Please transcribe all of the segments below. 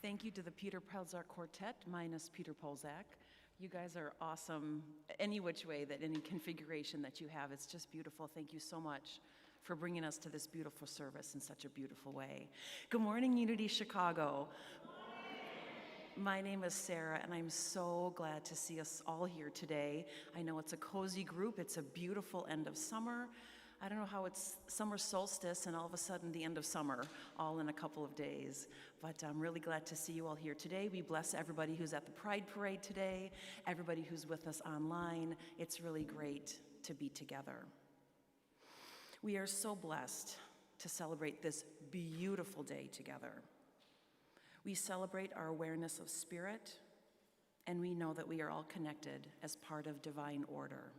Thank you to the Peter Pelzak Quartet, minus Peter Polzak. You guys are awesome any which way, that any configuration that you have. It's just beautiful. Thank you so much for bringing us to this beautiful service in such a beautiful way. Good morning, Unity Chicago. My name is Sarah, and I'm so glad to see us all here today. I know it's a cozy group. It's a beautiful end of summer. I don't know how it's summer solstice and all of a sudden the end of summer, all in a couple of days. But I'm really glad to see you all here today. We bless everybody who's at the Pride Parade today, everybody who's with us online. It's really great to be together. We are so blessed to celebrate this beautiful day together. We celebrate our awareness of spirit, and we know that we are all connected as part of divine order.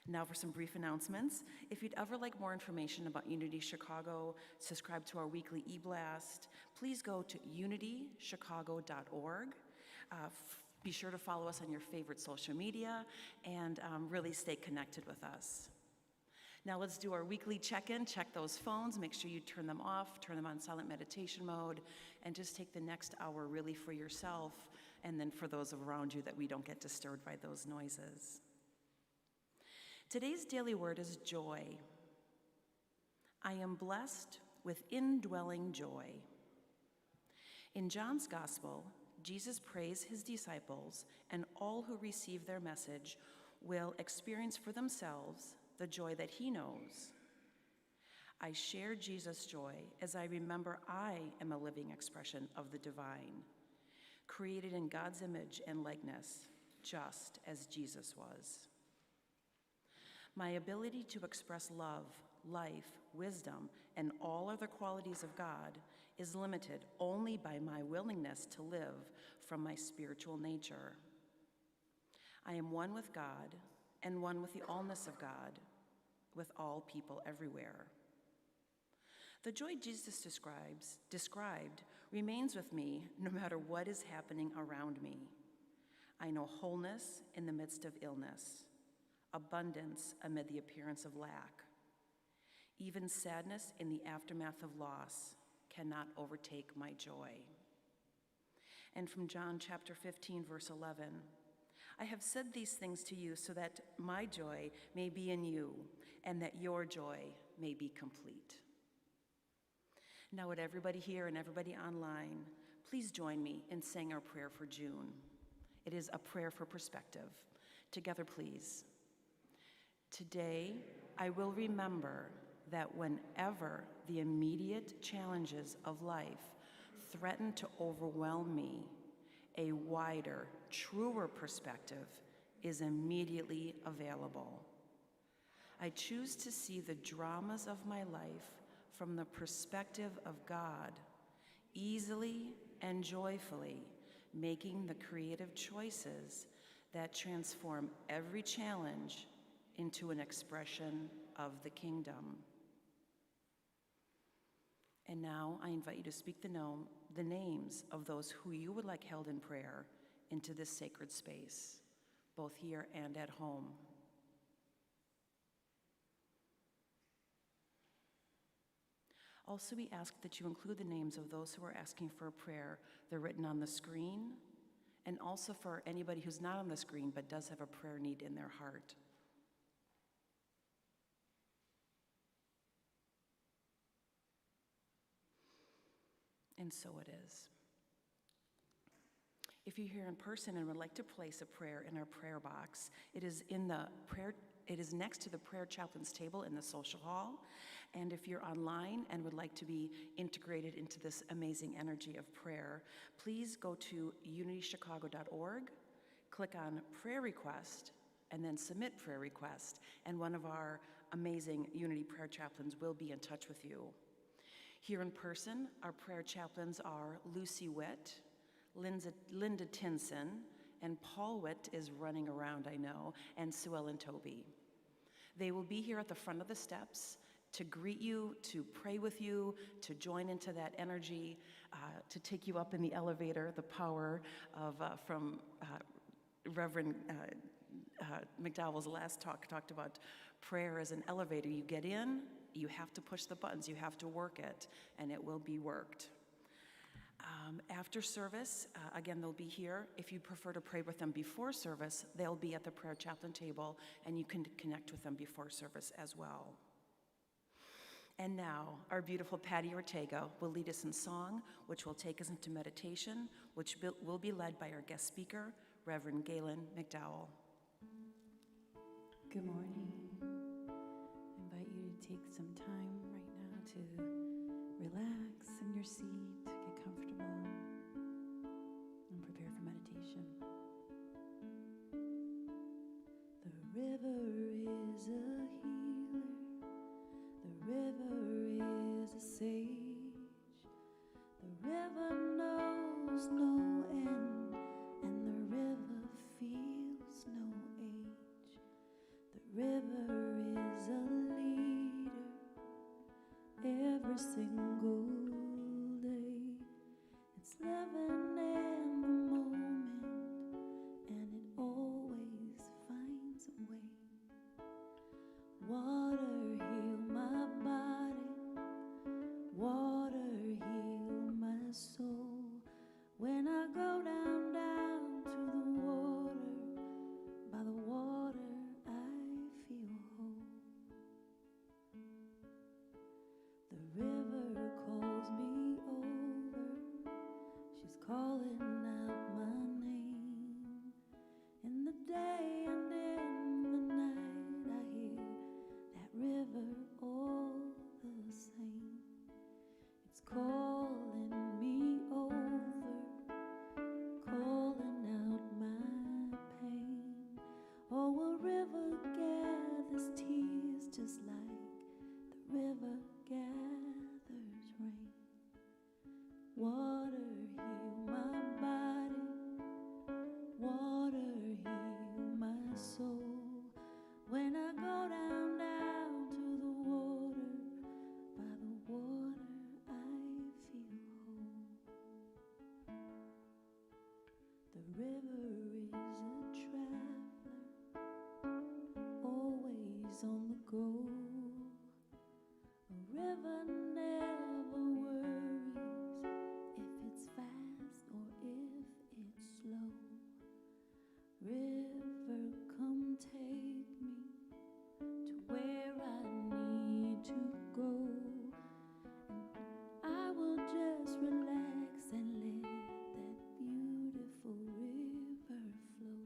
Now for some brief announcements. If you'd ever like more information about Unity Chicago, subscribe to our weekly e-blast, please go to unitychicago.org. Be sure to follow us on your favorite social media and really stay connected with us. Now let's do our weekly check-in. Check those phones, make sure you turn them off, turn them on silent meditation mode, and just take the next hour really for yourself and then for those around you, that we don't get disturbed by those noises. Today's daily word is joy. I am blessed with indwelling joy. In John's Gospel, Jesus prays his disciples and all who receive their message will experience for themselves the joy that he knows. I share Jesus' joy as I remember I am a living expression of the divine, created in God's image and likeness, just as Jesus was. My ability to express love, life, wisdom, and all other qualities of God is limited only by my willingness to live from my spiritual nature. I am one with God and one with the allness of God, with all people everywhere. The joy Jesus described remains with me no matter what is happening around me. I know wholeness in the midst of illness, abundance amid the appearance of lack. Even sadness in the aftermath of loss cannot overtake my joy. And from John chapter 15, verse 11, I have said these things to you so that my joy may be in you and that your joy may be complete. Now would everybody here and everybody online, please join me in saying our prayer for June. It is a prayer for perspective. Together, please. Today, I will remember that whenever the immediate challenges of life threaten to overwhelm me, a wider, truer perspective is immediately available. I choose to see the dramas of my life from the perspective of God, easily and joyfully making the creative choices that transform every challenge into an expression of the kingdom. And now I invite you to speak the names of those who you would like held in prayer into this sacred space, both here and at home. Also, we ask that you include the names of those who are asking for a prayer. They're written on the screen, and also for anybody who's not on the screen but does have a prayer need in their heart. And so it is. If you're here in person and would like to place a prayer in our prayer box, it is next to the prayer chaplain's table in the social hall. And if you're online and would like to be integrated into this amazing energy of prayer, please go to unitychicago.org, click on prayer request, and then submit prayer request. And one of our amazing Unity prayer chaplains will be in touch with you. Here in person, our prayer chaplains are Lucy Witt, Linda Tinson, and Paul Witt is running around, I know, and Sue Ellen Toby. They will be here at the front of the steps to greet you, to pray with you, to join into that energy, to take you up in the elevator, the power of, from Reverend McDowell's last talk talked about prayer as an elevator. You get in, you have to push the buttons, you have to work it, and it will be worked. After service, again, they'll be here. If you prefer to pray with them before service, they'll be at the prayer chaplain table, and you can connect with them before service as well. And now, our beautiful Patty Ortega will lead us in song, which will take us into meditation, which will be led by our guest speaker, Reverend Gaylon McDowell. Good morning. I invite you to take some time right now to relax in your seat, get comfortable, and prepare for meditation. The river is a healer. The river is a sage. The river knows no end, and the river feels no age. The river is a leader every single day. It's living in the moment, and it always finds a way. Water heal my body, water heal my soul. When I go down to the water, by the water I feel whole. The river calls me over, she's calling out my name. In the day and in the night I hear that river all the same. It's calling me over, calling out my pain. Oh, a river gathers tears just like the river gathers rain. Water heal my body, water heal my soul. When I go down to the water, by the water I feel whole. The river is a traveler, always on the go. A river never worries if it's fast or if it's slow. River, come take me to where I need to go, and I will just relax and let that beautiful river flow.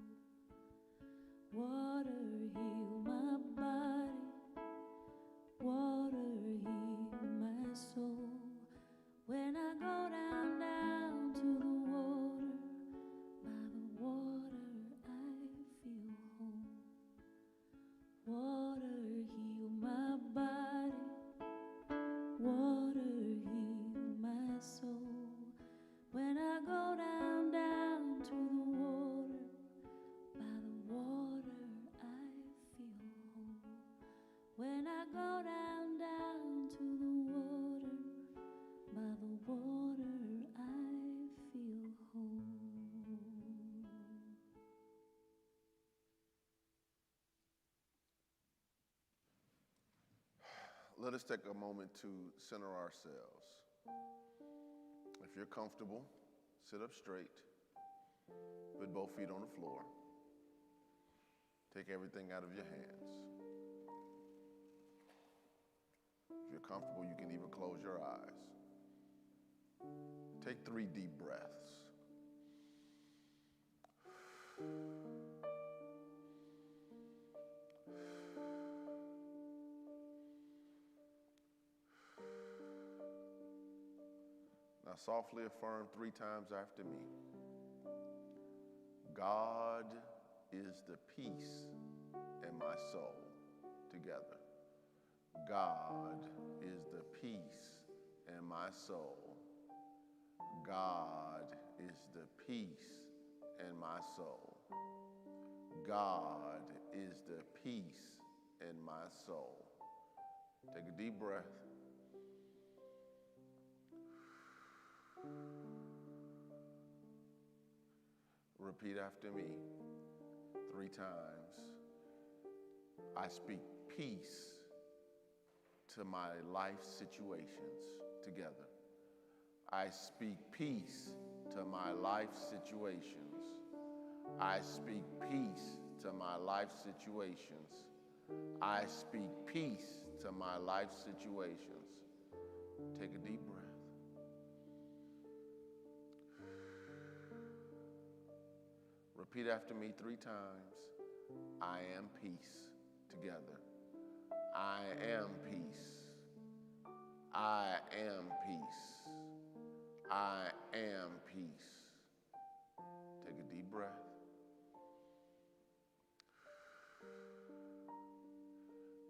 Water heal my body, water heal my soul. When I go down to the water, by the water I feel whole. Water heal my body, water heal my soul. When I go down to the water, by the water I feel whole. When I go down to the water, by the water I feel whole. Let us take a moment to center ourselves. If you're comfortable, sit up straight, put both feet on the floor. Take everything out of your hands. If you're comfortable, you can even close your eyes. Take 3 deep breaths. Now softly affirm 3 times after me. God is the peace in my soul. Together. God is the peace in my soul. God is the peace in my soul. God is the peace in my soul. Take a deep breath. Repeat after me 3 times. I speak peace to my life situations. Together. I speak peace to my life situations. I speak peace to my life situations. I speak peace to my life situations. Take a deep breath. Repeat after me 3 times. I am peace. Together. I am peace. I am peace. I am peace. Take a deep breath.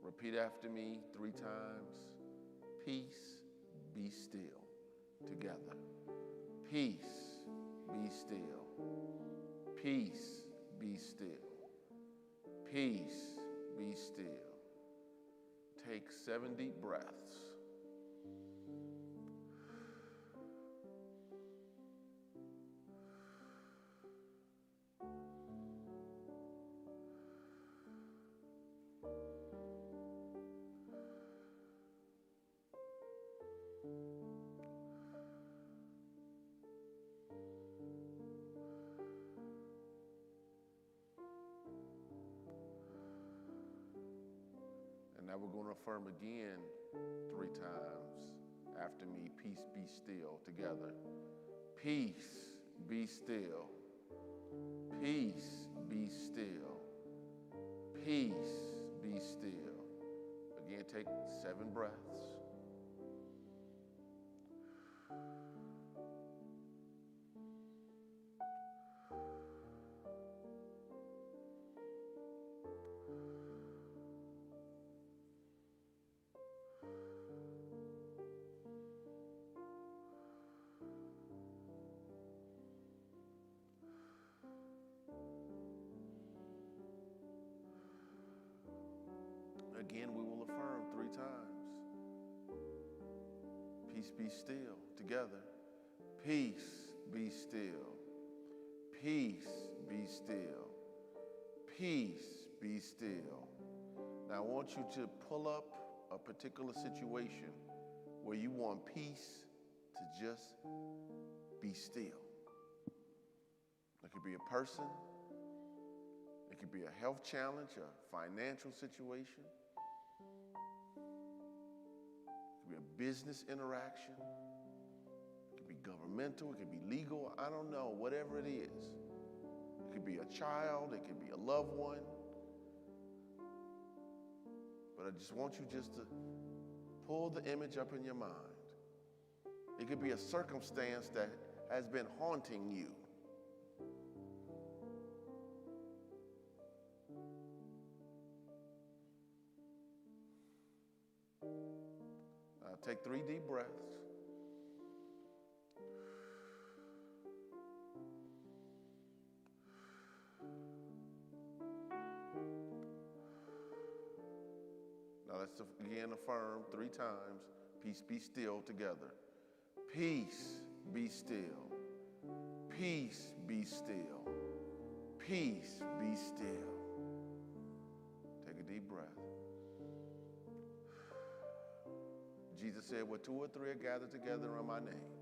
Repeat after me 3 times. Peace, be still. Together. Peace, be still. Peace, be still. Peace, be still. Take 7 deep breaths. Now we're going to affirm again 3 times after me. Peace, be still. Together. Peace, be still. Peace, be still. Peace, be still. Again, take 7 breaths. Again, we will affirm 3 times. Peace, be still. Together. Peace, be still. Peace, be still. Peace, be still. Now, I want you to pull up a particular situation where you want peace to just be still. It could be a person. It could be a health challenge, a financial situation. It could be a business interaction. It could be governmental. It could be legal. I don't know. Whatever it is. It could be a child. It could be a loved one. But I just want you just to pull the image up in your mind. It could be a circumstance that has been haunting you. Take 3 deep breaths. Now let's again affirm 3 times. Peace, be still. Together. Peace, be still. Peace, be still. Peace, be still. Take a deep breath. Jesus said, where 2 or 3 are gathered together in my name,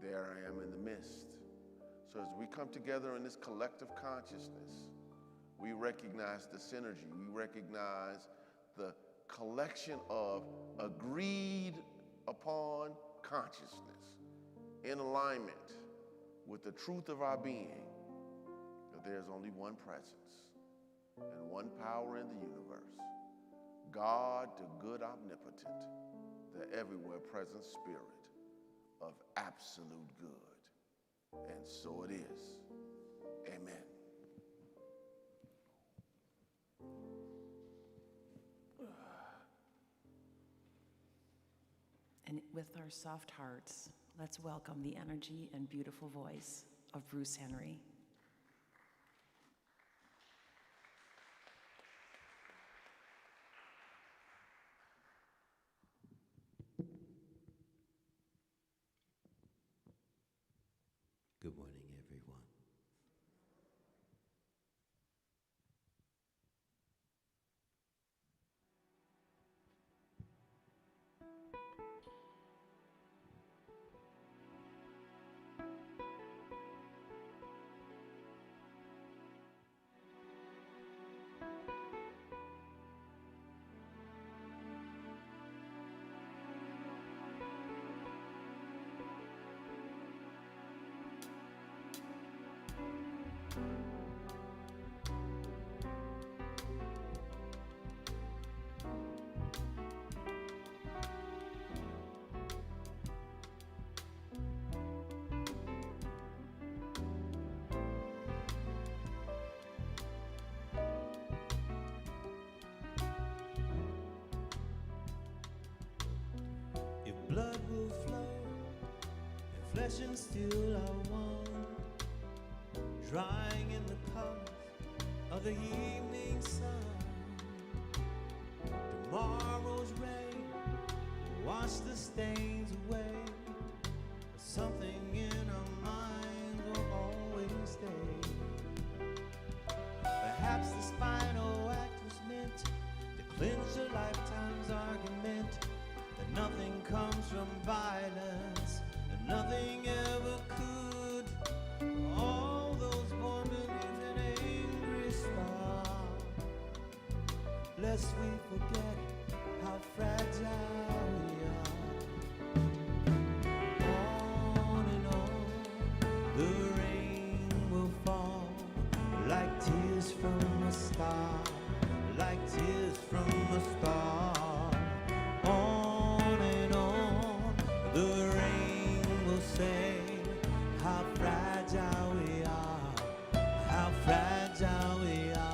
there I am in the midst. So as we come together in this collective consciousness, we recognize the synergy. We recognize the collection of agreed upon consciousness in alignment with the truth of our being, that there's only one presence and one power in the universe, God, the good omnipotent, the everywhere present spirit of absolute good. And so it is. Amen. And with our soft hearts, let's welcome the energy and beautiful voice of Bruce Henry. Good morning, everyone. blood will flow, and flesh and steel are one, drying in the colors of the evening sun. Tomorrow's rain will wash the stains away, but something in our minds will always stay. Perhaps this final act was meant to clinch a lifetime's argument, that nothing comes from violence, and nothing ever could. All those born beneath an angry star, lest we forget how fragile we are. On and on, the rain will fall like tears from a star, like tears from a star. On and on, the rain will say how fragile we are, how fragile we are.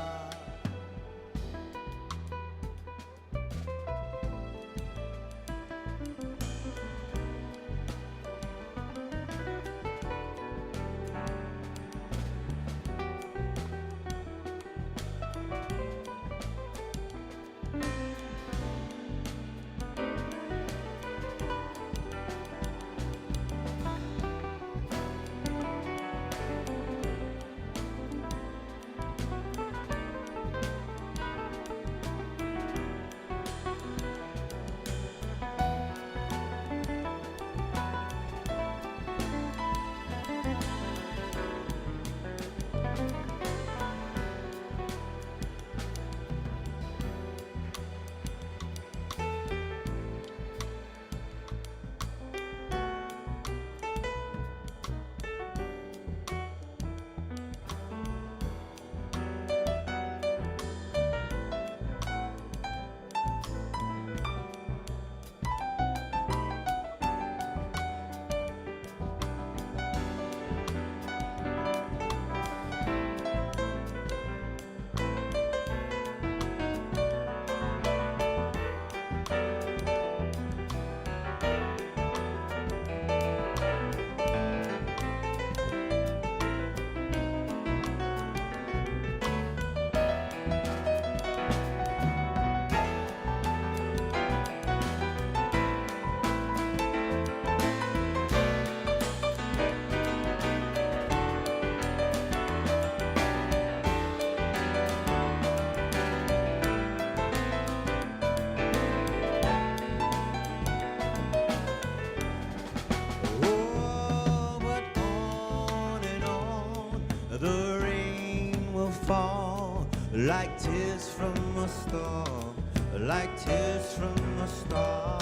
Like tears from a storm, like tears from a star.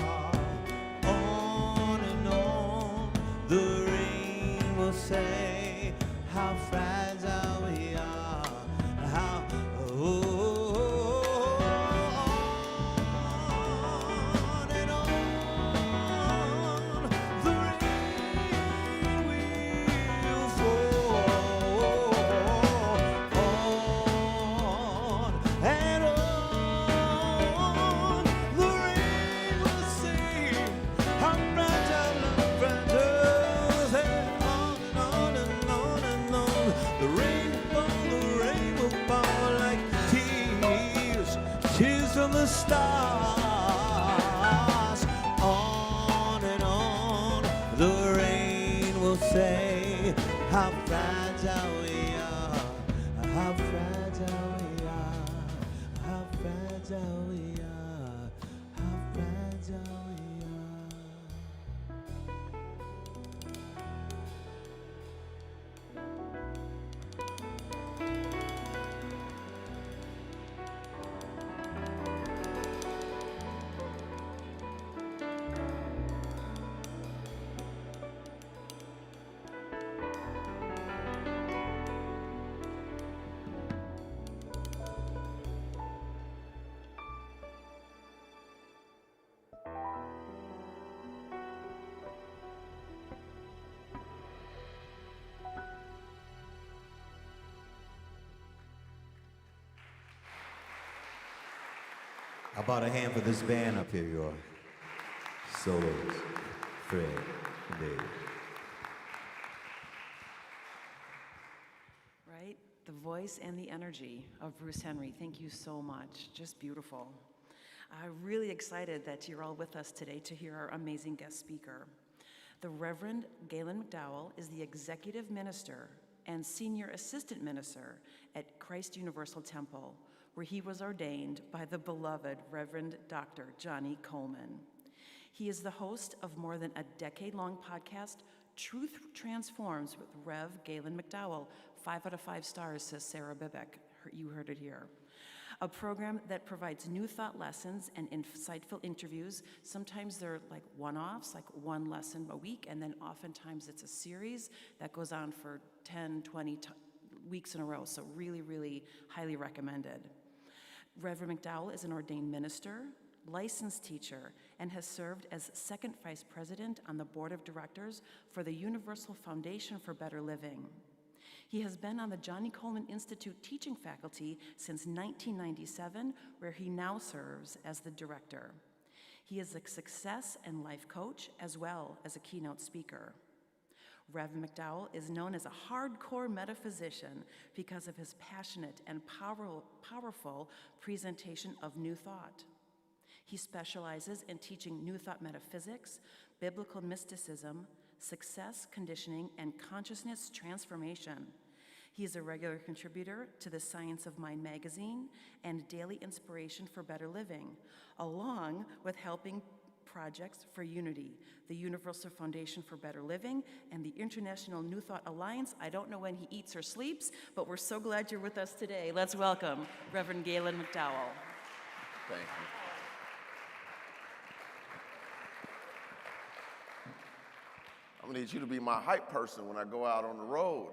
On and on, the rain will say how fragile we are, how on and on, the rain will fall. And on, the rain will say how fragile and fragile. And on and on and on, the rain will fall like tears, tears from the stars. On and on, the rain will say how fragile we are, how fragile we are, how fragile we are, how fragile we are. How about a hand for this band up here, y'all? Solos, Fred, and Dave. Right? The voice and the energy of Bruce Henry. Thank you so much. Just beautiful. I'm really excited that you're all with us today to hear our amazing guest speaker. The Reverend Gaylon McDowell is the executive minister and senior assistant minister at Christ Universal Temple, where he was ordained by the beloved Reverend Dr. Johnny Coleman. He is the host of more than a decade-long podcast, Truth Transforms with Rev. Gaylon McDowell. 5 out of 5 stars, says Sarah Bibek. You heard it here. A program that provides new thought lessons and insightful interviews. Sometimes they're like one-offs, like one lesson a week, and then oftentimes it's a series that goes on for 10, 20 weeks in a row, so really, really highly recommended. Reverend McDowell is an ordained minister, licensed teacher, and has served as second vice president on the board of directors for the Universal Foundation for Better Living. He has been on the Johnny Coleman Institute teaching faculty since 1997, where he now serves as the director. He is a success and life coach as well as a keynote speaker. Rev. McDowell is known as a hardcore metaphysician because of his passionate and powerful presentation of New Thought. He specializes in teaching New Thought metaphysics, biblical mysticism, success conditioning, and consciousness transformation. He is a regular contributor to the Science of Mind magazine and Daily Inspiration for Better Living, along with helping projects for Unity, the Universal Foundation for Better Living, and the International New Thought Alliance. I don't know when he eats or sleeps, but we're so glad you're with us today. Let's welcome Reverend Gaylon McDowell. Thank you. I'm gonna need you to be my hype person when I go out on the road.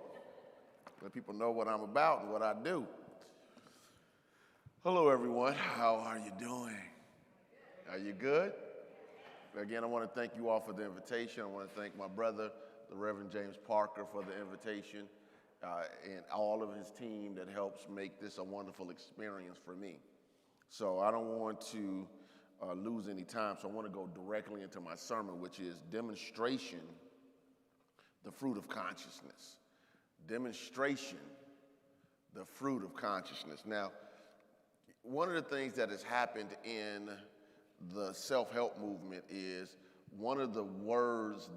Let people know what I'm about and what I do. Hello, everyone. How are you doing? Are you good? Again, I want to thank you all for the invitation. I want to thank my brother, the Reverend James Parker, for the invitation, and all of his team that helps make this a wonderful experience for me. So I don't want to lose any time, so I want to go directly into my sermon, which is demonstration, the fruit of consciousness. Demonstration, the fruit of consciousness. Now, one of the things that has happened in the self-help movement is one of the words,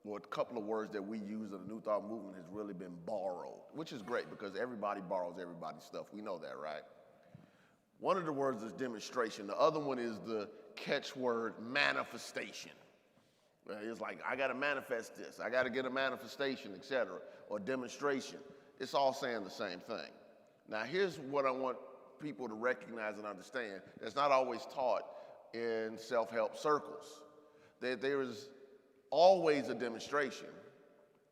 or a couple of words that we use in the New Thought movement has really been borrowed, which is great because everybody borrows everybody's stuff. We know that, right? One of the words is demonstration. The other one is the catchword manifestation. It's like, I got to manifest this. I got to get a manifestation, etc., or demonstration. It's all saying the same thing. Now, here's what I want people to recognize and understand that's not always taught in self-help circles. There is always a demonstration.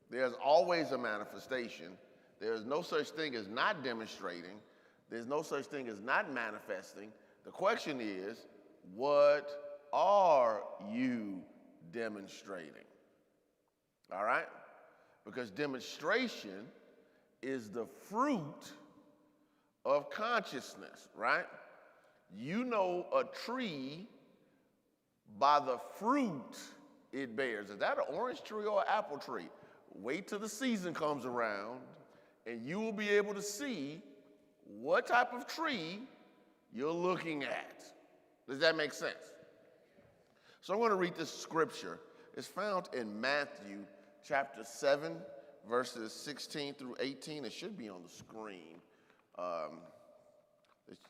There's always a manifestation. There's no such thing as not demonstrating. There's no such thing as not manifesting. The question is, what are you demonstrating? All right? Because demonstration is the fruit of consciousness, right? You know a tree by the fruit it bears. Is that an orange tree or an apple tree? Wait till the season comes around and you will be able to see what type of tree you're looking at. Does that make sense? So I'm going to read this scripture. It's found in Matthew chapter 7, verses 16 through 18. It should be on the screen.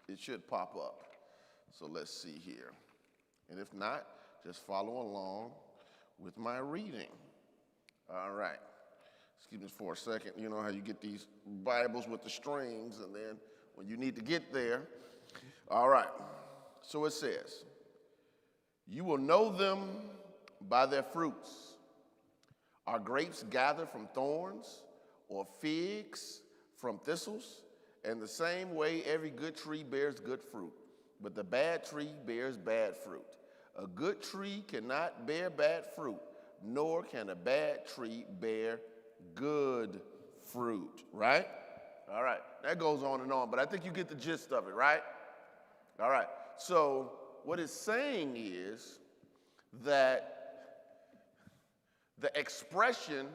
It should pop up. So let's see here. And if not, just follow along with my reading. All right. Excuse me for a second. You know how you get these Bibles with the strings, and then when you need to get there. All right. So it says, "You will know them by their fruits. Are grapes gathered from thorns, or figs from thistles? And the same way every good tree bears good fruit, but the bad tree bears bad fruit. A good tree cannot bear bad fruit, nor can a bad tree bear good fruit." Right? All right. That goes on and on, but I think you get the gist of it, right? All right. So what it's saying is that the expression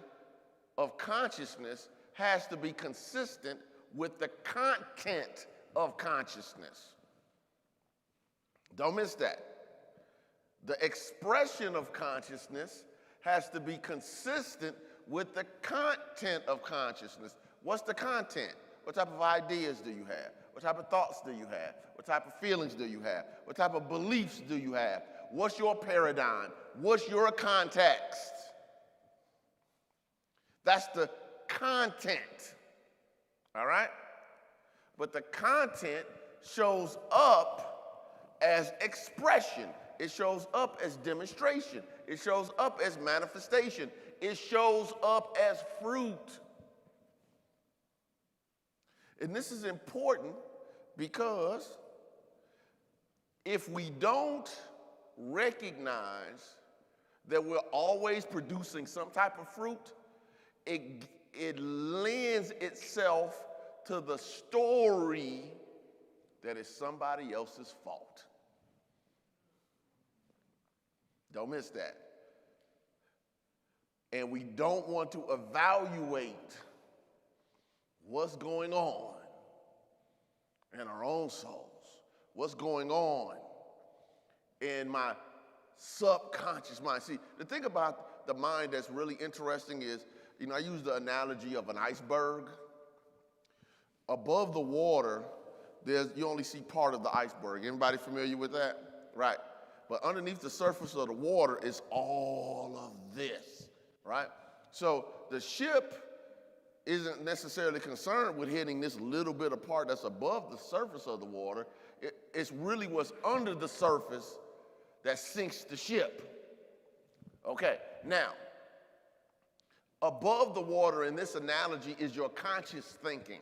of consciousness has to be consistent with the content of consciousness. Don't miss that. The expression of consciousness has to be consistent with the content of consciousness. What's the content? What type of ideas do you have? What type of thoughts do you have? What type of feelings do you have? What type of beliefs do you have? What's your paradigm? What's your context? That's the content, all right? But the content shows up as expression. It shows up as demonstration. It shows up as manifestation. It shows up as fruit. And this is important because if we don't recognize that we're always producing some type of fruit, it lends itself to the story that is somebody else's fault. Don't miss that. And we don't want to evaluate what's going on in our own souls, what's going on in my subconscious mind. See, the thing about the mind that's really interesting is, I use the analogy of an iceberg. Above the water, you only see part of the iceberg. Anybody familiar with that? Right. But underneath the surface of the water is all of this, right? So the ship isn't necessarily concerned with hitting this little bit of part that's above the surface of the water. It's really what's under the surface that sinks the ship. Okay, now, above the water in this analogy is your conscious thinking,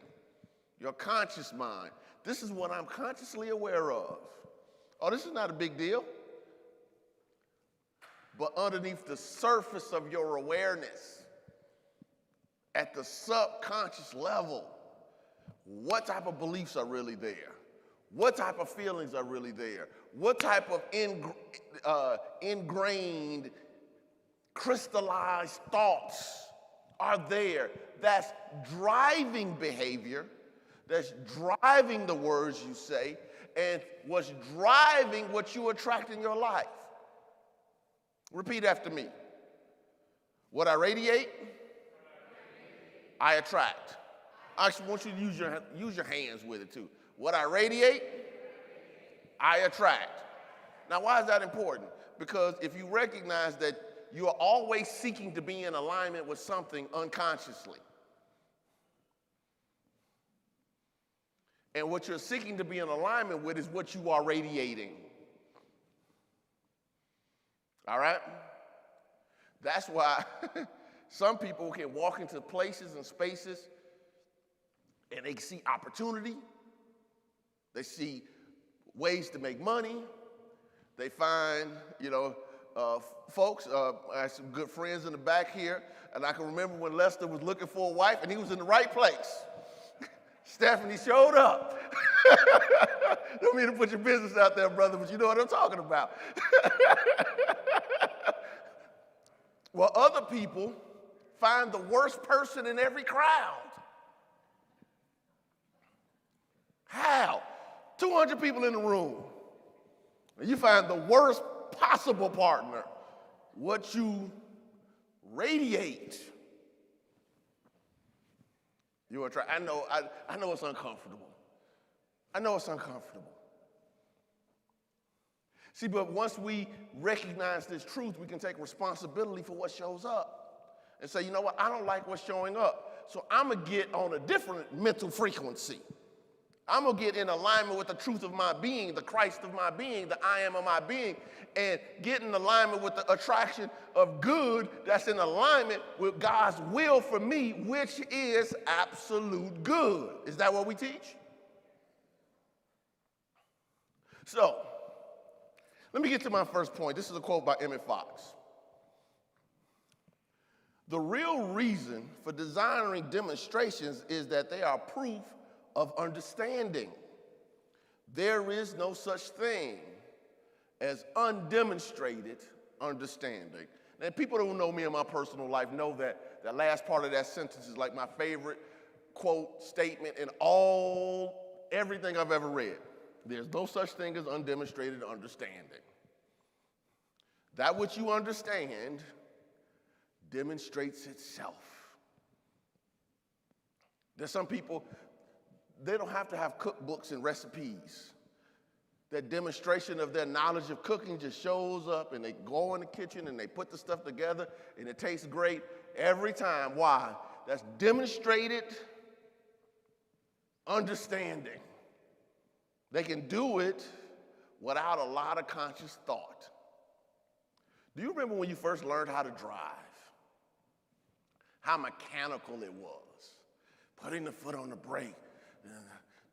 your conscious mind. This is what I'm consciously aware of. Oh, this is not a big deal. But underneath the surface of your awareness, at the subconscious level, what type of beliefs are really there? What type of feelings are really there? What type of ingrained, crystallized thoughts are there that's driving behavior, that's driving the words you say, and what's driving what you attract in your life? Repeat after me. What I radiate, I attract. I actually want you to use your hands with it too. What I radiate, I attract. Now, why is that important? Because if you recognize that you are always seeking to be in alignment with something unconsciously, and what you're seeking to be in alignment with is what you are radiating. All right? That's why some people can walk into places and spaces and they see opportunity. They see ways to make money. They find, folks, I have some good friends in the back here, and I can remember when Lester was looking for a wife and he was in the right place. Stephanie showed up. Don't mean to put your business out there, brother, but you know what I'm talking about. Well, other people find the worst person in every crowd. How? 200 people in the room. And you find the worst possible partner. What you radiate. You attract. I know it's uncomfortable. I know it's uncomfortable. See, but once we recognize this truth, we can take responsibility for what shows up and say, you know what, I don't like what's showing up, so I'm going to get on a different mental frequency. I'm going to get in alignment with the truth of my being, the Christ of my being, the I am of my being, and get in alignment with the attraction of good that's in alignment with God's will for me, which is absolute good. Is that what we teach? So, let me get to my first point. This is a quote by Emmett Fox. The real reason for desiring demonstrations is that they are proof of understanding. There is no such thing as undemonstrated understanding. And people who know me in my personal life know that the last part of that sentence is like my favorite quote, statement in everything I've ever read. There's no such thing as undemonstrated understanding. That which you understand demonstrates itself. There's some people, they don't have to have cookbooks and recipes. That demonstration of their knowledge of cooking just shows up, and they go in the kitchen and they put the stuff together and it tastes great every time. Why? That's demonstrated understanding. They can do it without a lot of conscious thought. Do you remember when you first learned how to drive? How mechanical it was. Putting the foot on the brake,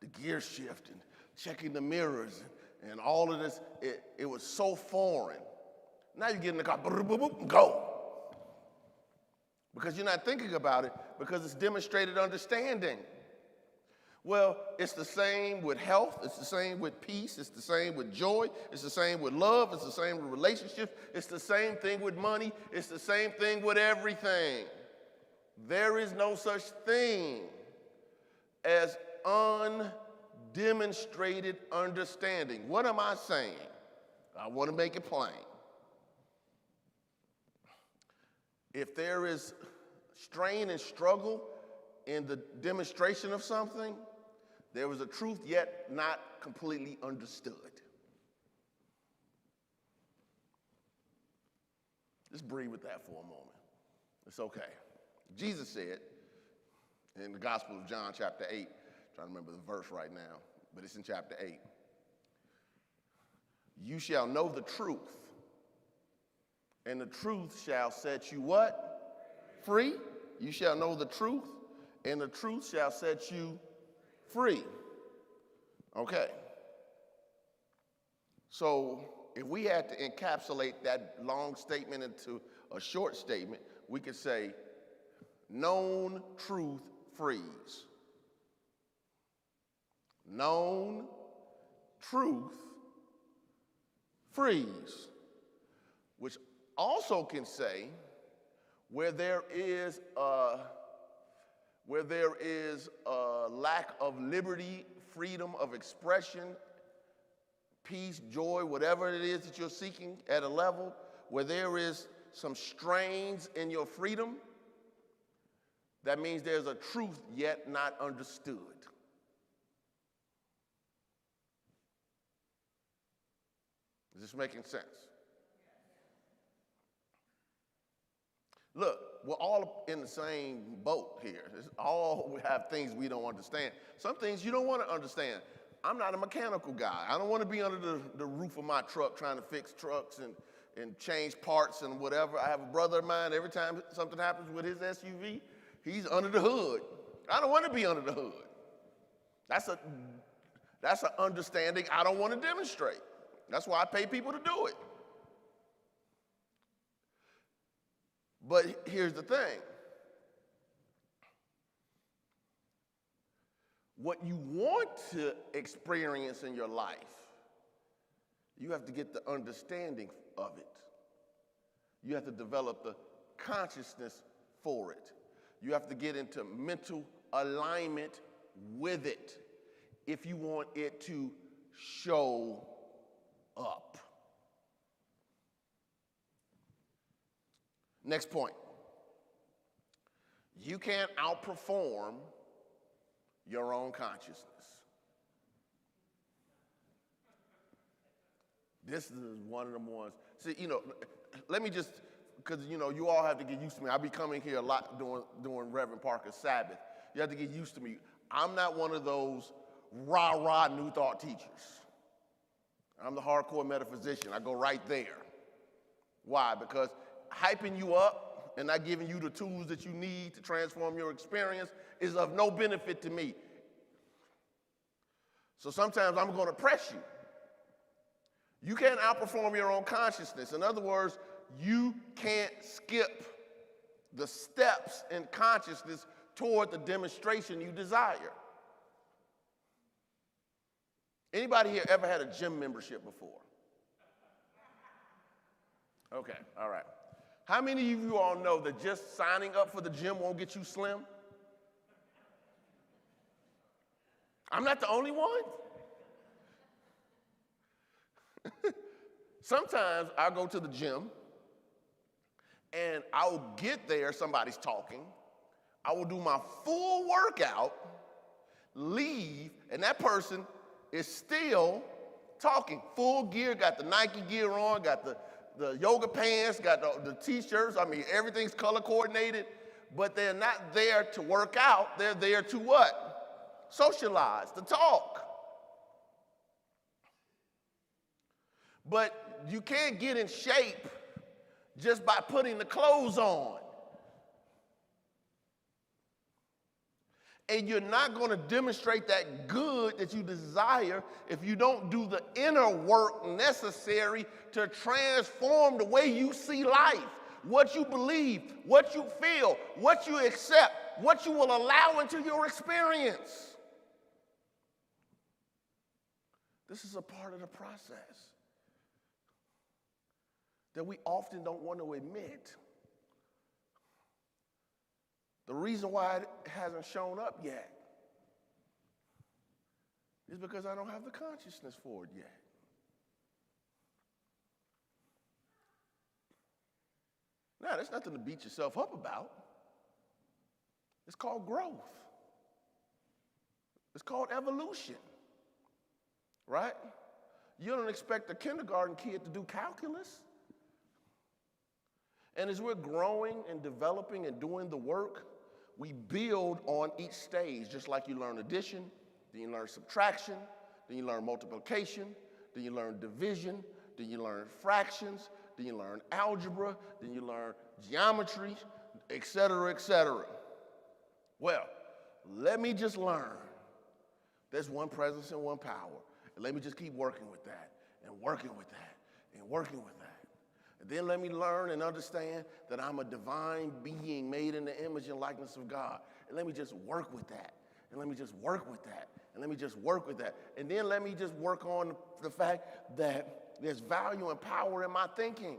the gear shift, and checking the mirrors, and all of this. It was so foreign. Now you get in the car, boop, boop, boop, go. Because you're not thinking about it, because it's demonstrated understanding. Well, it's the same with health, it's the same with peace, it's the same with joy, it's the same with love, it's the same with relationships, it's the same thing with money, it's the same thing with everything. There is no such thing as undemonstrated understanding. What am I saying? I want to make it plain. If there is strain and struggle in the demonstration of something, there was a truth yet not completely understood. Just breathe with that for a moment. It's okay. Jesus said in the Gospel of John, chapter 8, I'm trying to remember the verse right now, but it's in chapter 8. You shall know the truth, and the truth shall set you what? Free. You shall know the truth, and the truth shall set you free. Okay. So if we had to encapsulate that long statement into a short statement, we could say, known truth frees. Known truth frees. Which also can say, where there is a lack of liberty, freedom of expression, peace, joy, whatever it is that you're seeking at a level, where there is some strains in your freedom, that means there's a truth yet not understood. Is this making sense? Look, we're all in the same boat here. We have things we don't understand. Some things you don't want to understand. I'm not a mechanical guy. I don't want to be under the roof of my truck trying to fix trucks and change parts and whatever. I have a brother of mine, every time something happens with his SUV, he's under the hood. I don't want to be under the hood. That's an understanding I don't want to demonstrate. That's why I pay people to do it. But here's the thing. What you want to experience in your life, you have to get the understanding of it. You have to develop the consciousness for it. You have to get into mental alignment with it if you want it to show up. Next point. You can't outperform your own consciousness. This is one of the ones. See, let me just, because, you all have to get used to me. I'll be coming here a lot during Reverend Parker's Sabbath. You have to get used to me. I'm not one of those rah-rah New Thought teachers. I'm the hardcore metaphysician. I go right there. Why? Because hyping you up and not giving you the tools that you need to transform your experience is of no benefit to me. So sometimes I'm going to press you. You can't outperform your own consciousness. In other words, you can't skip the steps in consciousness toward the demonstration you desire. Anybody here ever had a gym membership before? Okay, all right. How many of you all know that just signing up for the gym won't get you slim? I'm not the only one. Sometimes I go to the gym and I'll get there, somebody's talking. I will do my full workout, leave, and that person is still talking. Full gear, got the Nike gear on, got the yoga pants, got the t-shirts. I mean, everything's color coordinated, but they're not there to work out. They're there to what? Socialize, to talk. But you can't get in shape just by putting the clothes on. And you're not going to demonstrate that good that you desire if you don't do the inner work necessary to transform the way you see life, what you believe, what you feel, what you accept, what you will allow into your experience. This is a part of the process that we often don't want to admit. The reason why it hasn't shown up yet is because I don't have the consciousness for it yet. Now, there's nothing to beat yourself up about. It's called growth. It's called evolution, right? You don't expect a kindergarten kid to do calculus. And as we're growing and developing and doing the work, we build on each stage, just like you learn addition, then you learn subtraction, then you learn multiplication, then you learn division, then you learn fractions, then you learn algebra, then you learn geometry, et cetera, et cetera. Well, let me just learn. There's one presence and one power. And let me just keep working with that and working with that and working with that. And then let me learn and understand that I'm a divine being made in the image and likeness of God. And let me just work with that. And let me just work with that. And let me just work with that. And then let me just work on the fact that there's value and power in my thinking.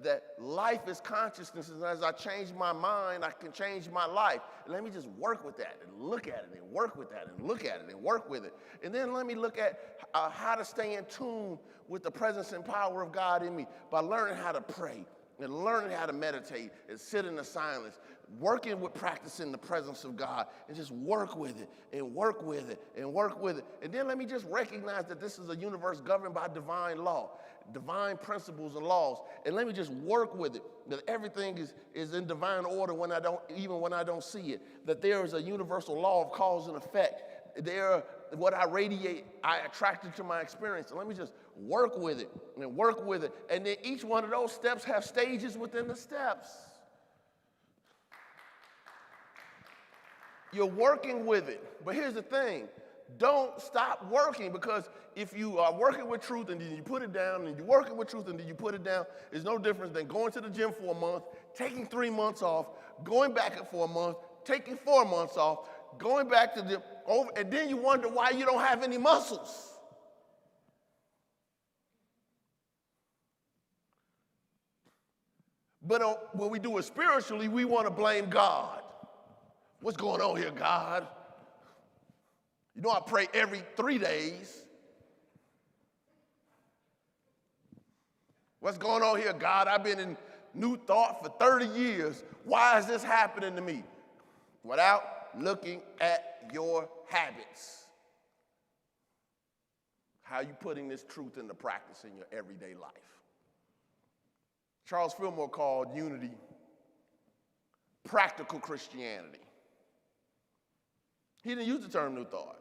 That life is consciousness, and as I change my mind, I can change my life. And let me just work with that and look at it and work with that and look at it and work with it. And then let me look at how to stay in tune with the presence and power of God in me by learning how to pray and learning how to meditate and sit in the silence, working with practicing the presence of God, and just work with it and work with it and work with it. And then let me just recognize that this is a universe governed by divine law, divine principles and laws, and let me just work with it, that everything is in divine order when I don't see it, that there is a universal law of cause and effect. What I radiate, I attract it to my experience. And let me just work with it and work with it. And then each one of those steps have stages within the steps. You're working with it. But here's the thing. Don't stop working, because if you are working with truth and then you put it down, and you're working with truth and then you put it down, it's no difference than going to the gym for a month, taking 3 months off, going back for a month, taking 4 months off, going back to the over, and then you wonder why you don't have any muscles. But when we do it spiritually, we want to blame God. What's going on here, God? You know I pray every 3 days. What's going on here, God? I've been in New Thought for 30 years. Why is this happening to me? Without looking at your habits. How are you putting this truth into practice in your everyday life? Charles Fillmore called unity practical Christianity. He didn't use the term New Thought.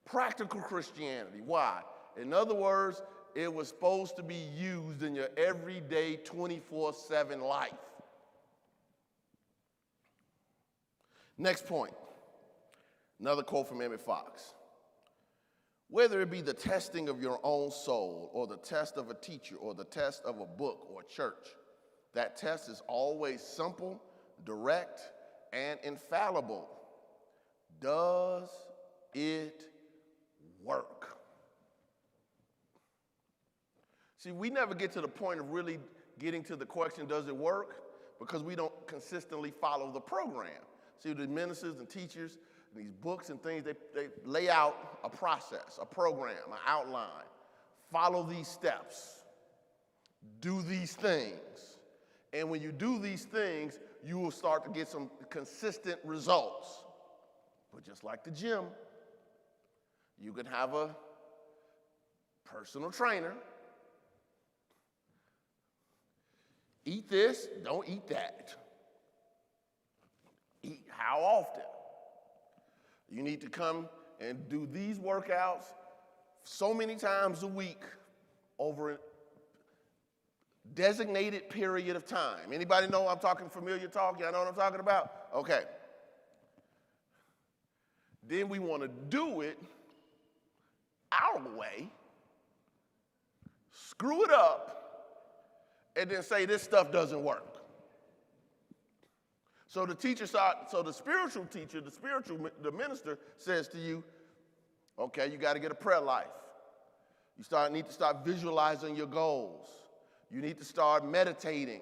Practical Christianity. Why? In other words, it was supposed to be used in your everyday 24/7 life. Next point. Another quote from Emmett Fox. Whether it be the testing of your own soul or the test of a teacher or the test of a book or church, that test is always simple, direct, and infallible. Does it work? See, we never get to the point of really getting to the question, does it work? Because we don't consistently follow the program. See, the ministers and teachers, and these books and things, they lay out a process, a program, an outline. Follow these steps. Do these things. And when you do these things, you will start to get some consistent results. But just like the gym, you can have a personal trainer. Eat this, don't eat that. Eat how often? You need to come and do these workouts so many times a week over a designated period of time. Anybody know I'm talking familiar talk? Y'all know what I'm talking about? Okay. Then we want to do it our way, screw it up, and then say this stuff doesn't work. So the spiritual teacher, the minister says to you, okay, you got to get a prayer life. You need to start visualizing your goals. You need to start meditating.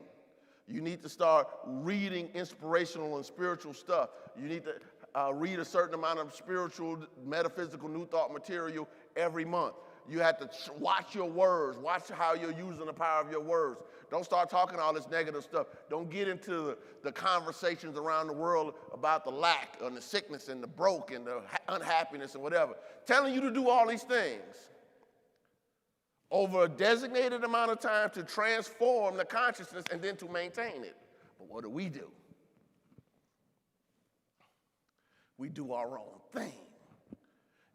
You need to start reading inspirational and spiritual stuff. You need to read a certain amount of spiritual, metaphysical, new thought material every month. You have to watch your words. Watch how you're using the power of your words. Don't start talking all this negative stuff. Don't get into the conversations around the world about the lack and the sickness and the broke and the unhappiness and whatever. Telling you to do all these things over a designated amount of time to transform the consciousness and then to maintain it. But what do? We do our own thing.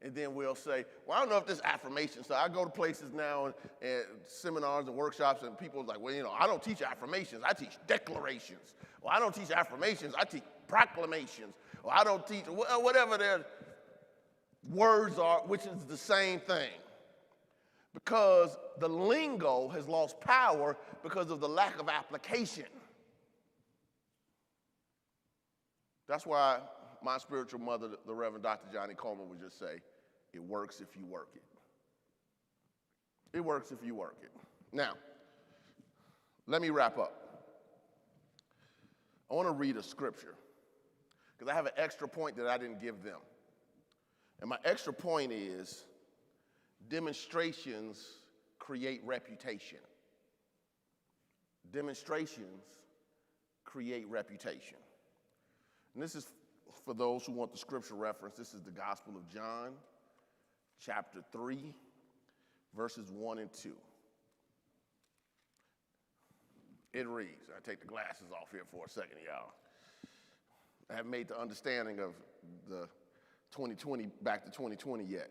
And then we'll say, well, I don't know if this affirmation. So I go to places now and seminars and workshops, and people are like, well, I don't teach affirmations. I teach declarations. Well, I don't teach affirmations. I teach proclamations. Or I don't teach, whatever their words are, which is the same thing. Because the lingo has lost power because of the lack of application. That's why my spiritual mother, the Reverend Dr. Johnny Coleman, would just say, it works if you work it. It works if you work it. Now, let me wrap up. I want to read a scripture because I have an extra point that I didn't give them. And my extra point is demonstrations create reputation. Demonstrations create reputation. And this is for those who want the scripture reference. This is the Gospel of John, chapter 3, verses 1 and 2. It reads, I take the glasses off here for a second, y'all. I haven't made the understanding of the 2020 back to 2020 yet.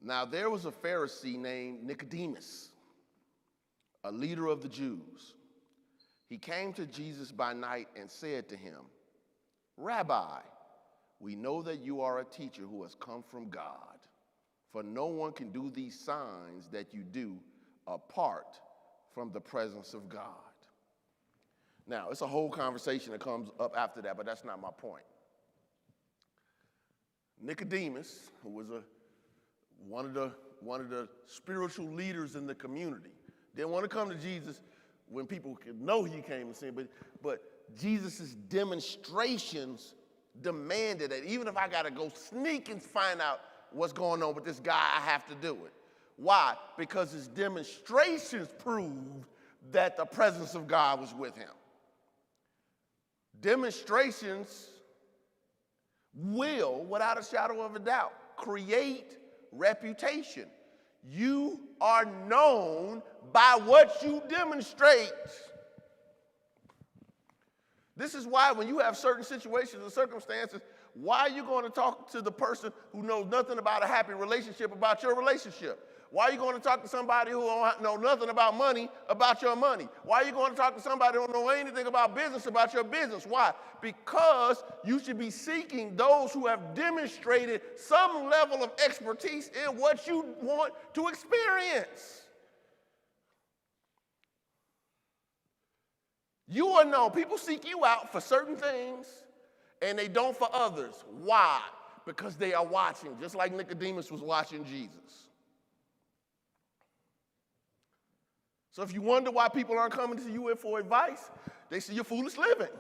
Now there was a Pharisee named Nicodemus, a leader of the Jews. He came to Jesus by night and said to him, Rabbi, we know that you are a teacher who has come from God, for no one can do these signs that you do apart from the presence of God. Now, it's a whole conversation that comes up after that, but that's not my point. Nicodemus, who was one of the spiritual leaders in the community, didn't want to come to Jesus when people could know he came and sin, but Jesus' demonstrations demanded that even if I got to go sneak and find out what's going on with this guy, I have to do it. Why? Because his demonstrations proved that the presence of God was with him. Demonstrations will, without a shadow of a doubt, create reputation. You are known by what you demonstrate. This is why when you have certain situations and circumstances, why are you going to talk to the person who knows nothing about a happy relationship about your relationship? Why are you going to talk to somebody who don't know nothing about money about your money? Why are you going to talk to somebody who don't know anything about your business? Why? Because you should be seeking those who have demonstrated some level of expertise in what you want to experience. You are known. People seek you out for certain things, and they don't for others. Why? Because they are watching, just like Nicodemus was watching Jesus. So if you wonder why people aren't coming to you for advice, they see your foolish living.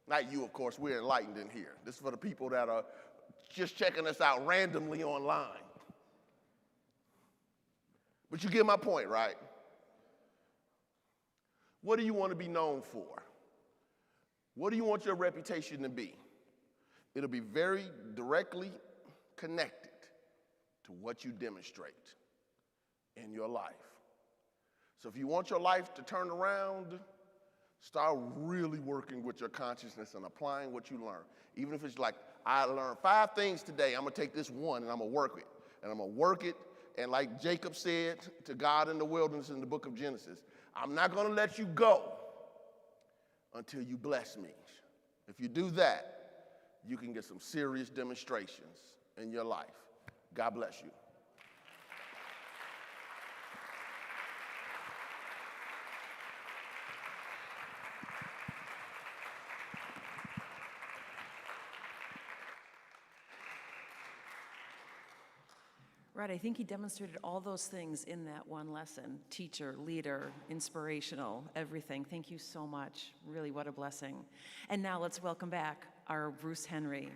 Not you, of course, we're enlightened in here. This is for the people that are just checking us out randomly online. But you get my point, right? What do you want to be known for? What do you want your reputation to be? It'll be very directly connected to what you demonstrate in your life. So if you want your life to turn around, start really working with your consciousness and applying what you learn. Even if it's like, I learned 5 things today, I'm going to take this one and I'm going to work it. And I'm going to work it. And like Jacob said to God in the wilderness in the book of Genesis, I'm not going to let you go until you bless me. If you do that, you can get some serious demonstrations in your life. God bless you. Right, I think he demonstrated all those things in that one lesson. Teacher, leader, inspirational, everything. Thank you so much. Really, what a blessing. And now let's welcome back our Bruce Henry.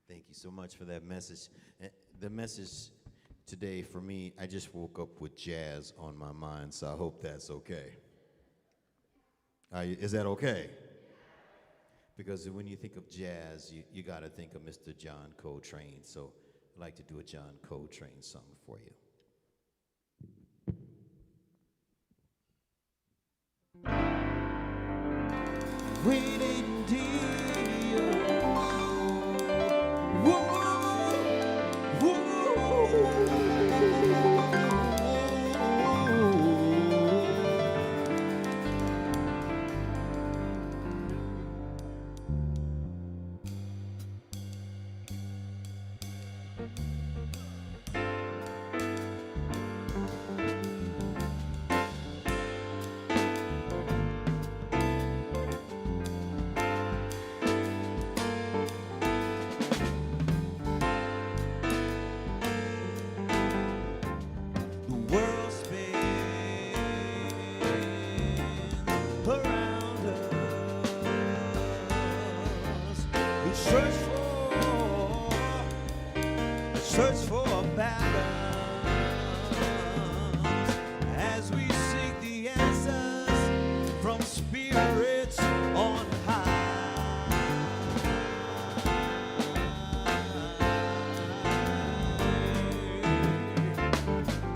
Thank you so much for that message. The message today for me, I just woke up with jazz on my mind, so I hope that's okay. Is that okay? Because when you think of jazz, you got to think of Mr. John Coltrane. So I'd like to do a John Coltrane song for you. Waiting dear. Whoa, search for a balance as we seek the answers from spirits on high.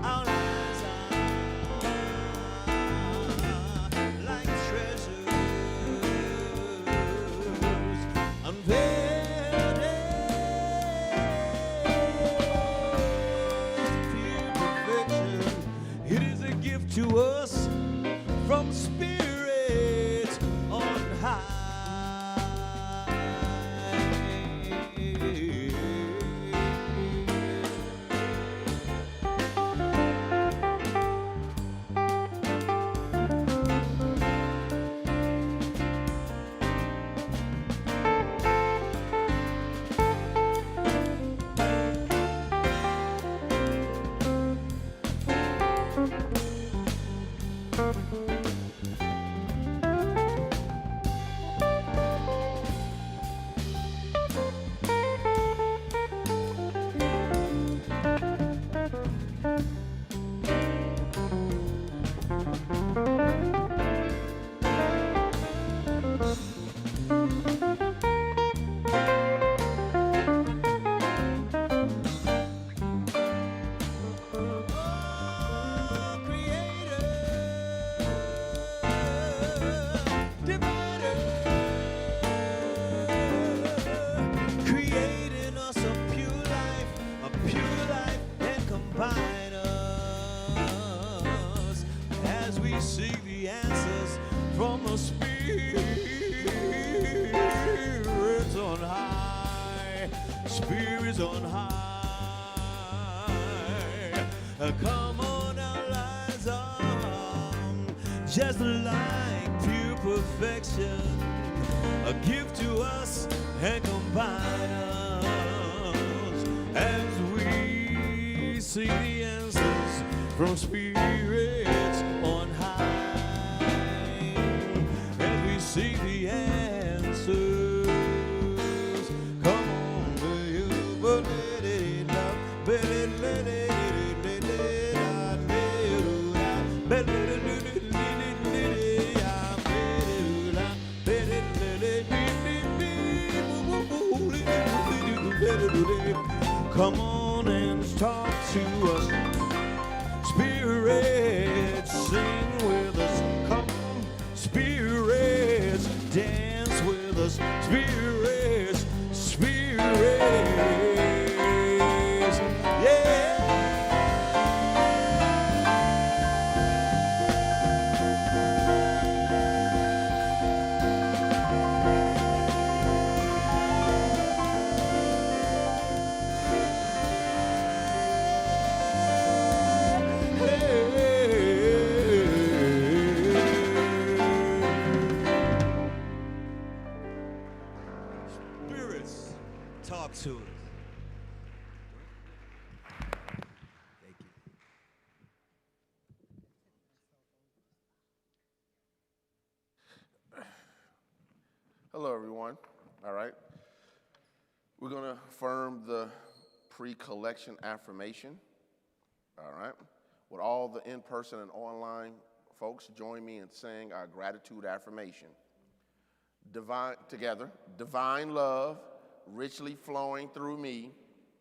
Our eyes are like treasures unveiled. To us from spirits on high. Seek the answers from the spirits on high, spirits on high. Come on, our lives are just like pure perfection, a gift to us and combine us as seek the answers from spirits on high. As we seek the answers, come on, will you let it out, let it let it let it out, let it come on and talk to us. Spirits, sing with us. Come on, spirits, dance with us. Spirits, spirits, yeah. Spirits, talk to us. Thank you. Hello, everyone. All right. We're going to affirm the pre-collection affirmation. All right. Would all the in-person and online folks join me in saying our gratitude affirmation? Divine love richly flowing through me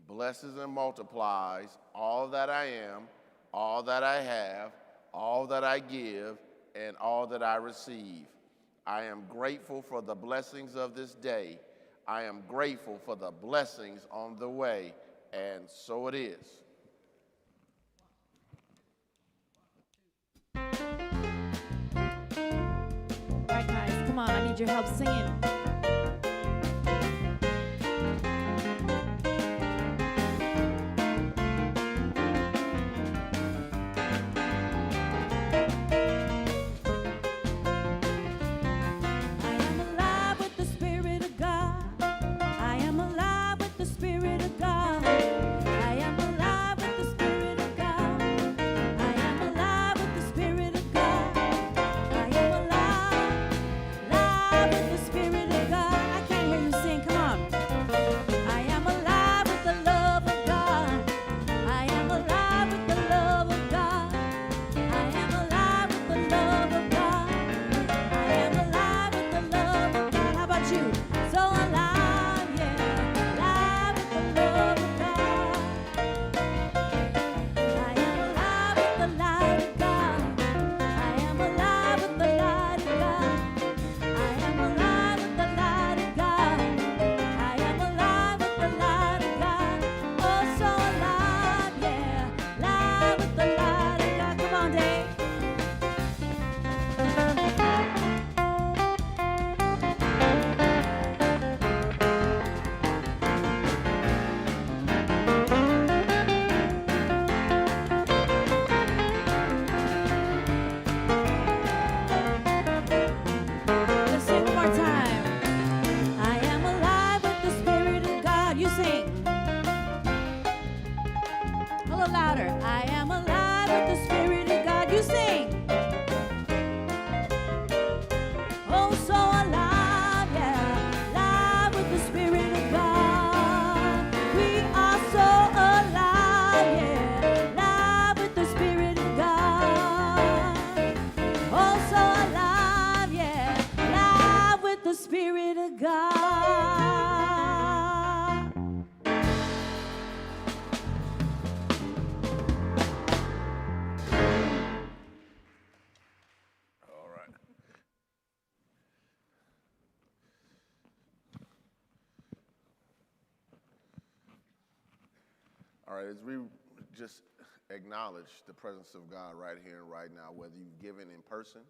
blesses and multiplies all that I am, all that I have, all that I give, and all that I receive. I am grateful for the blessings of this day. I am grateful for the blessings on the way, and so it is. All right, guys, come on. I need your help singing. I am alive with the Spirit of God. I am alive with the Spirit of God. I am alive with the Spirit of God. I am alive with the Spirit of God. I am alive, alive with the Spirit of God. I can't hear you sing. Come on. I am alive with the love of God. I am alive with the love of God. I am alive with the love of God. I am alive with the love of God. How about you? So alive, yeah, alive with the love of God. I am alive with the light of God. I am alive with the light of God. I am alive with the light of God. I am alive with the light of God. Oh, so alive, yeah, alive with the light of God. Come on, Dave. Let's sing one more time. I am alive with the Spirit of God. You sing. A little louder. I am alive with the Spirit of God. You sing. Oh, so alive, yeah, alive with the Spirit of God. We are so alive, yeah, alive with the Spirit of God. Oh, so alive, yeah, alive with the Spirit of God. All right. All right, as we just acknowledge the presence of God right here and right now, whether you've given in person,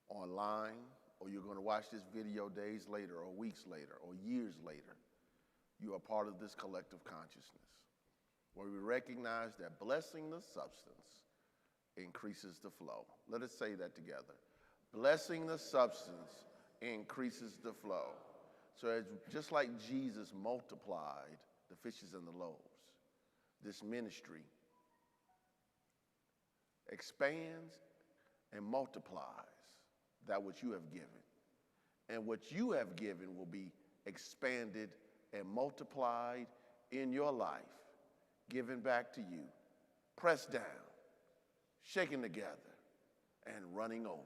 online, or you're going to watch this video days later or weeks later or years later, you are part of this collective consciousness where we recognize that blessing the substance increases the flow. Let us say that together. Blessing the substance increases the flow. So just like Jesus multiplied the fishes and the loaves, this ministry expands and multiplies that which you have given. And what you have given will be expanded and multiplied in your life, given back to you, pressed down, shaken together, and running over.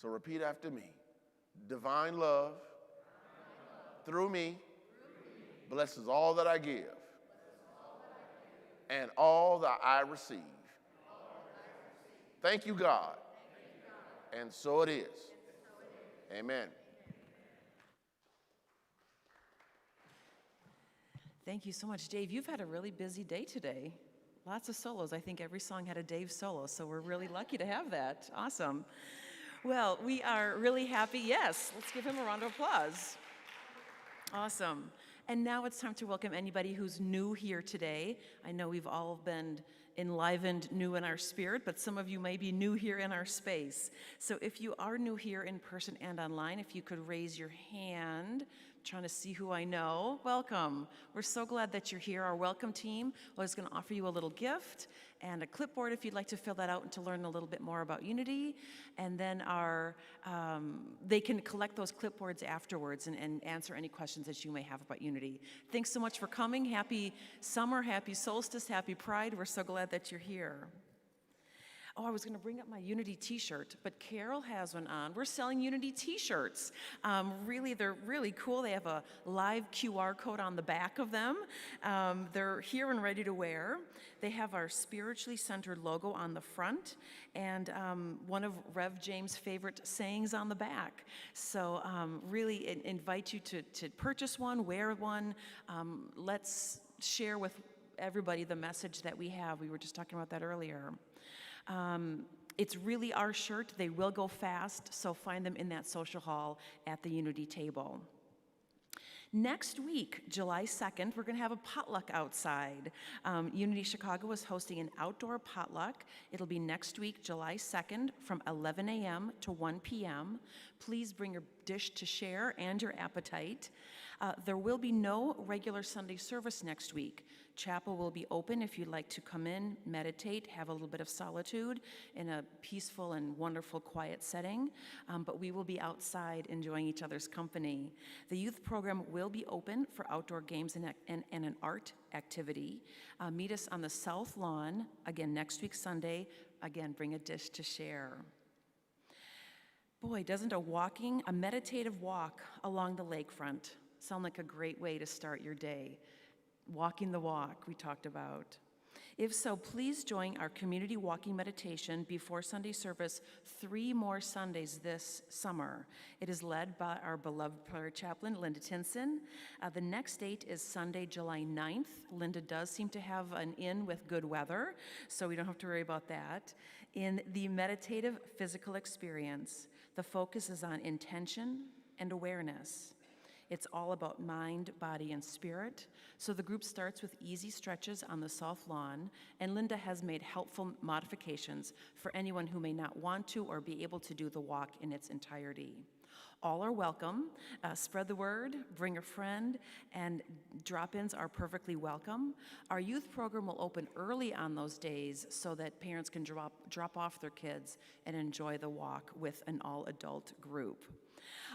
So repeat after me. Divine love, through me, blesses all that I give and all that I receive. Thank you, God. And so it is. Amen. Thank you so much, Dave. You've had a really busy day today. Lots of solos. I think every song had a Dave solo, so we're really lucky to have that. Awesome. Well, we are really happy. Yes, let's give him a round of applause. Awesome. And now it's time to welcome anybody who's new here today. I know we've all been enlivened, new in our spirit, but some of you may be new here in our space. So if you are new here in person and online, if you could raise your hand, trying to see who I know. Welcome. We're so glad that you're here. Our welcome team was going to offer you a little gift and a clipboard if you'd like to fill that out and to learn a little bit more about Unity. And then they can collect those clipboards afterwards and answer any questions that you may have about Unity. Thanks so much for coming. Happy summer, happy solstice, happy Pride. We're so glad that you're here. Oh, I was going to bring up my Unity t-shirt, but Carol has one on. We're selling Unity t-shirts. They're really cool. They have a live QR code on the back of them. They're here and ready to wear. They have our spiritually centered logo on the front and one of Rev James' favorite sayings on the back. So really invite you to purchase one, wear one. Let's share with everybody the message that we have. We were just talking about that earlier. It's really our shirt. They will go fast, so find them in that social hall at the Unity table. Next week, July 2nd, we're going to have a potluck outside. Unity Chicago is hosting an outdoor potluck. It'll be next week, July 2nd, from 11 a.m. to 1 p.m. Please bring your dish to share and your appetite. There will be no regular Sunday service next week. Chapel will be open if you'd like to come in, meditate, have a little bit of solitude in a peaceful and wonderful, quiet setting. But we will be outside enjoying each other's company. The youth program will be open for outdoor games and an art activity. Meet us on the South Lawn, again, next week, Sunday. Again, bring a dish to share. Boy, doesn't a meditative walk along the lakefront sound like a great way to start your day? Walking the walk we talked about. If so, please join our community walking meditation before Sunday service 3 more Sundays this summer. It is led by our beloved prayer chaplain, Linda Tinson. The next date is Sunday, July 9th. Linda does seem to have an in with good weather, so we don't have to worry about that. In the meditative physical experience, the focus is on intention and awareness. It's all about mind, body, and spirit. So the group starts with easy stretches on the South Lawn, and Linda has made helpful modifications for anyone who may not want to or be able to do the walk in its entirety. All are welcome. Spread the word, bring a friend, and drop-ins are perfectly welcome. Our youth program will open early on those days so that parents can drop off their kids and enjoy the walk with an all-adult group.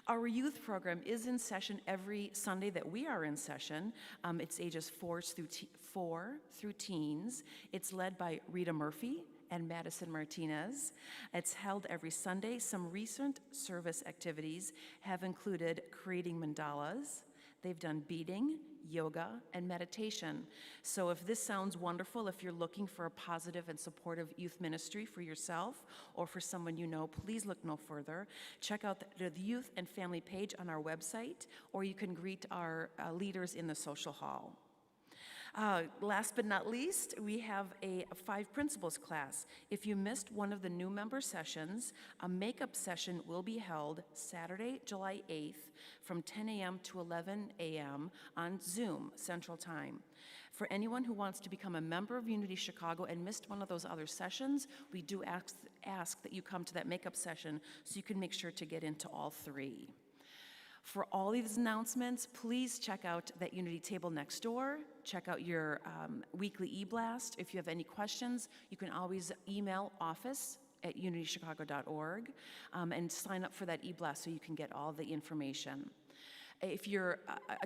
Our youth program is in session every Sunday that we are in session. It's ages 4 through teens. It's led by Rita Murphy and Madison Martinez. It's held every Sunday. Some recent service activities have included creating mandalas. They've done beading, yoga, and meditation. So if this sounds wonderful, if you're looking for a positive and supportive youth ministry for yourself or for someone you know, please look no further. Check out the youth and family page on our website, or you can greet our leaders in the social hall. Last but not least, we have a 5 principles class. If you missed one of the new member sessions, a makeup session will be held Saturday, July 8th from 10 a.m. to 11 a.m. on Zoom Central Time. For anyone who wants to become a member of Unity Chicago and missed one of those other sessions, we do ask that you come to that makeup session so you can make sure to get into all 3. For all these announcements, please check out that Unity table next door. Check out your weekly e-blast. If you have any questions, you can always email office@unitychicago.org and sign up for that e-blast so you can get all the information. If you're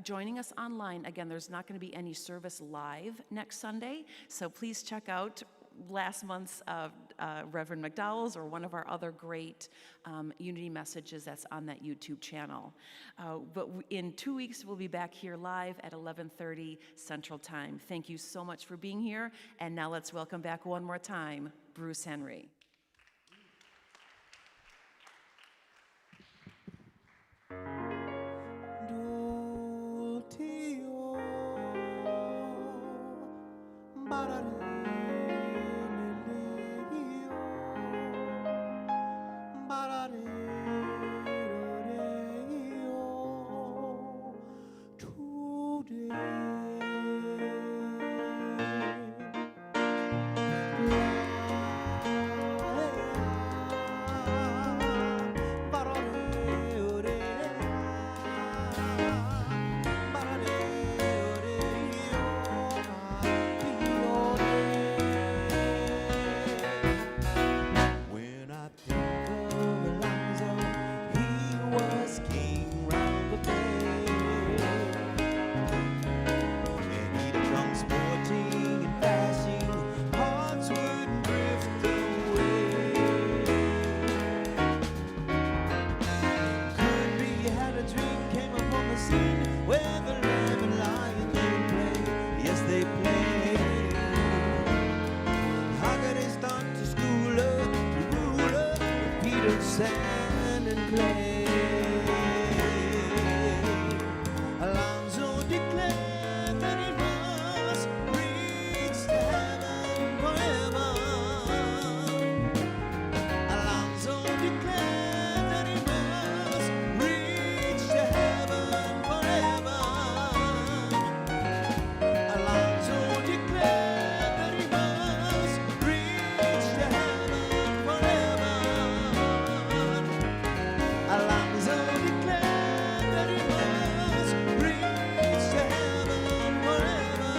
joining us online, again, there's not going to be any service live next Sunday, so please check out last month's Reverend McDowell's or one of our other great Unity messages that's on that YouTube channel. But in 2 weeks, we'll be back here live at 11:30 Central Time. Thank you so much for being here, and now let's welcome back one more time, Bruce Henry. Sand and clay. Alonzo declared that he must reach to heaven forever. Alonzo declared that he must reach to heaven forever. Alonzo declared that he must reach to heaven forever. Alonzo declared that he must reach to heaven forever.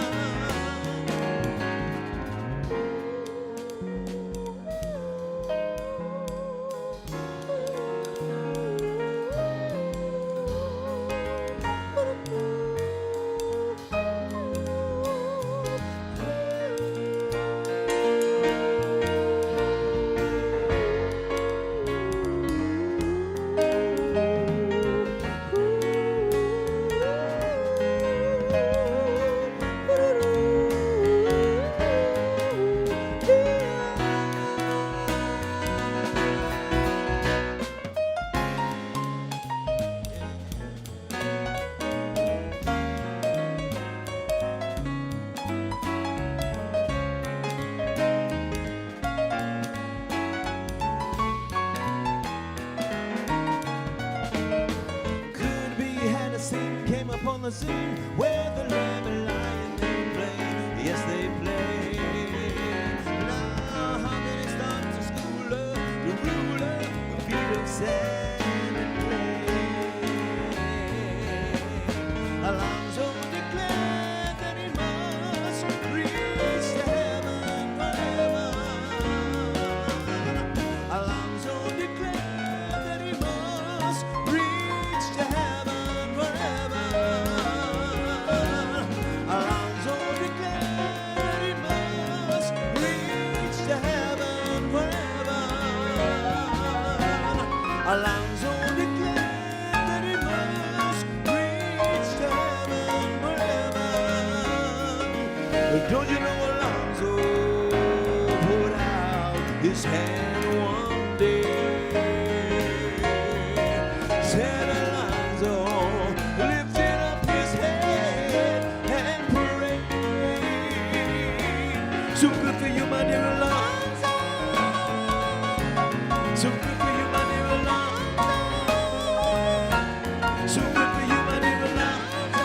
Could be had a scene came upon the scene where the lamb and lion they play. Yes, they play. Now how many start to school up the ruler with feet of sand and clay. Alonzo declared that he must reach to heaven forever. Alonzo declared that he must reach to heaven forever. Alonzo declared that he must reach to heaven forever. Alonzo declared that he must reach to heaven forever. Don't you know Alonzo put out his hand one day? Said Alonzo lifted up his head and prayed. So good for you, my dear Alonzo. So good for you, my dear Alonzo. So good for you, my dear Alonzo.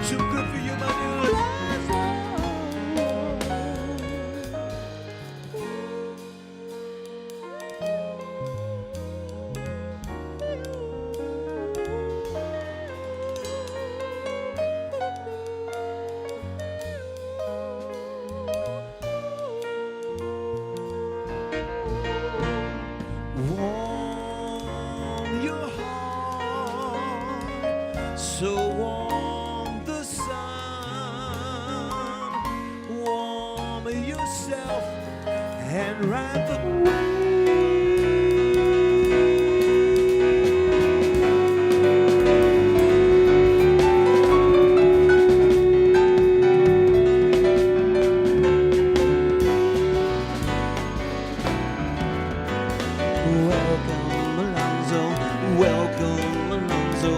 So good for you, my dear Alonzo. and ride the wave. Welcome, Alonzo. Welcome, Alonzo.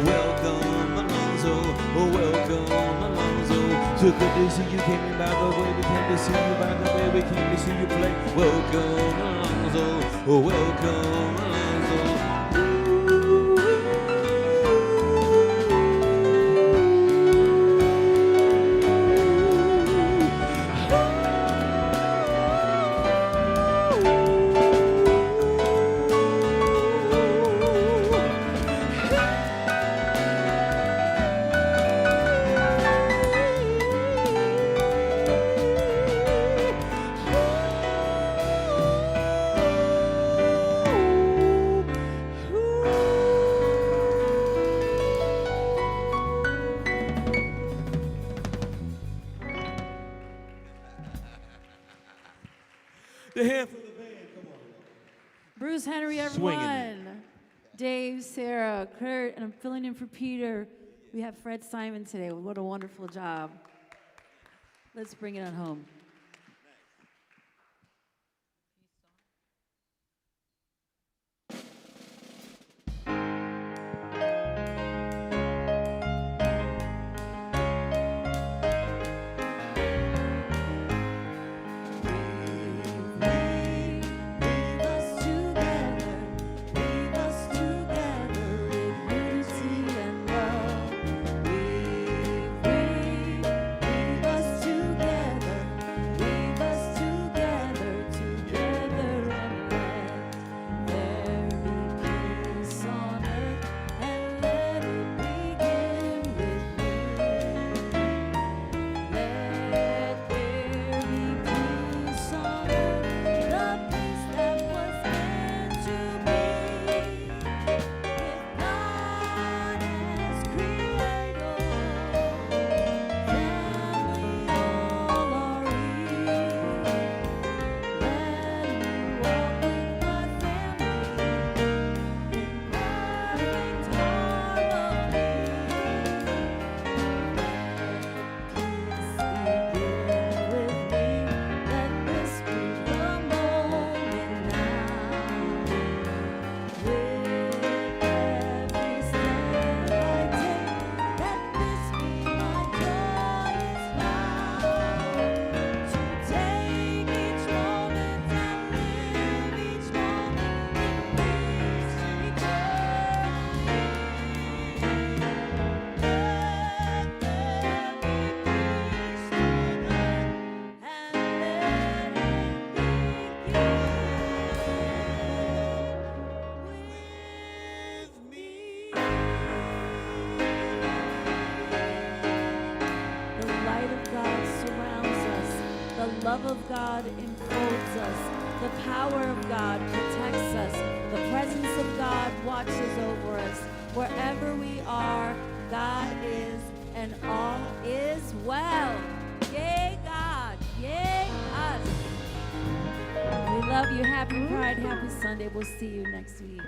Welcome, Alonzo. Welcome, Alonzo. So good to see you. Came in by the way we came to see you. By the way we came to see you play. Welcome, Alonzo. Welcome, Alonzo. The hand for the band, come on. Bruce Henry, Swinging everyone. Dave, Sarah, Kurt, and I'm filling in for Peter. We have Fred Simon today. What a wonderful job. Let's bring it on home. The love of God enfolds us. The power of God protects us. The presence of God watches over us. Wherever we are, God is, and all is well. Yay, God. Yay, us. We love you. Happy Pride. Happy Sunday. We'll see you next week.